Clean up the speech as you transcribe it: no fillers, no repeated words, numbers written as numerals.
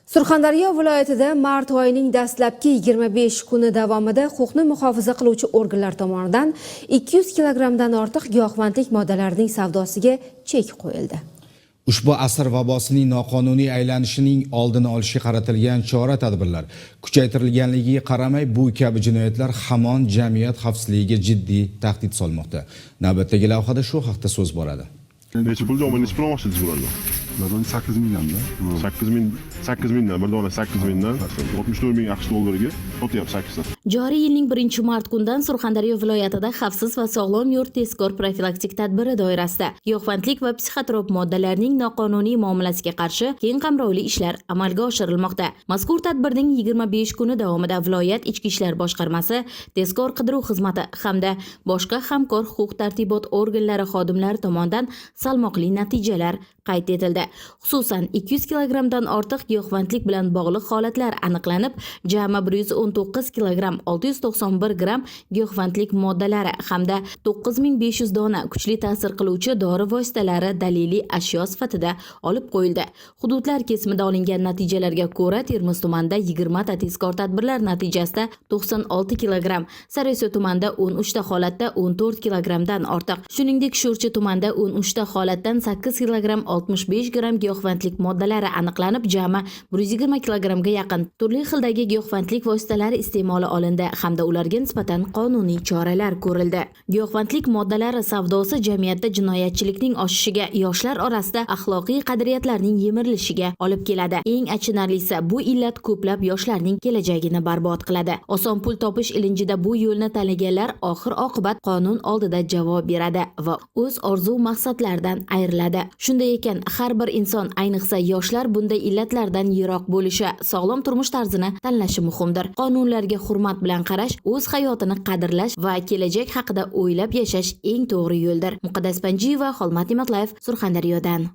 Surxondaryo viloyatida mart oyining dastlabki 25 kuni davomida huquqni muhofaza qiluvchi organlar tomonidan 200 kilogramdan ortiq giyohvandlik moddalarining savdosiga chek qo'yildi. Ushbu asr vabosining noqonuniy aylanishining oldini olishga qaratilgan chora-tadbirlar kuchaytirilganligiga qaramay bu kabi jinoyatlar hamon jamiyat xavfsizligiga jiddiy tahdid solmoqda. Navbatdagi lavhada shu haqda so'z boradi. Necha pul javob, necha pul olmoqchisiz bularni? Bulardan 8 millionda. 8 mingdan, bir dona 8 mingdan 64 ming AQSh dollariga sotyapti 8 ta. Joriy yilning 1-mart kundan Surxondaryo viloyatida xavfsiz va sog'lom yurt tezkor profilaktik tadbiri doirasida giyohvandlik va psixotrop moddalarning noqonuniy muomalasiga qarshi keng qamrovli ishlar amalga oshirilmoqda. Mazkur tadbirning 25 kuni davomida viloyat Ichki ishlar boshqarmasi, tezkor qidiruv xizmati hamda boshqa hamkor huquq-tartibot organlari xodimlari tomonidan salmoqli natijalar qayd etildi. Xususan 200 kilogramdan ortiq giyohvandlik bilan bog'liq holatlar aniqlanib, jami 119 kilogramm 691 gram giyohvandlik moddalari hamda 9500 dona kuchli ta'sir qiluvchi dori vositalari daliliy ashyo sifatida olib qo'yildi. Hududlar kesimida olingan natijalarga ko'ra, Termiz tumanida 20 ta tezkor tadbirlar natijasida 96 kilogramm, Sariosiyo tumanida 13 ta holatda 14 kilogramdan ortiq, shuningdek Sho'rchi tumanida 13 ta holatdan 8 kilogramm 65 gram giyohvandlik moddalari aniqlanib, jami 120 kilogramga yaqin turli xildagi giyohvandlik vositalari iste'moli olindi hamda ularga nisbatan qonuniy choralar ko'rildi. Giyohvandlik moddalari savdosi jamiyatda jinoyatchilikning oshishiga, yoshlar orasida axloqiy qadriyatlarning yemirilishiga olib keladi. Eng achinarlisi, bu illat ko'plab yoshlarning kelajagini barbod qiladi. Oson pul topish ilinjida bu yo'lni tanlaganlar oxir oqibat qonun oldida javob beradi va o'z orzu maqsadlaridan ayriladi. Shunday ekan, har bir inson, ayniqsa yoshlar bunday illatlardan yiroq bo'lishi, sog'lom turmush tarzini tanlashi muhimdir. Qonunlarga hurmat bilan qarash, o'z hayotini qadrlash va kelajak haqida o'ylab yashash eng to'g'ri yo'ldir. Muqaddas Panjiyeva, Xolmat Nematlayev, Surxondaryodan.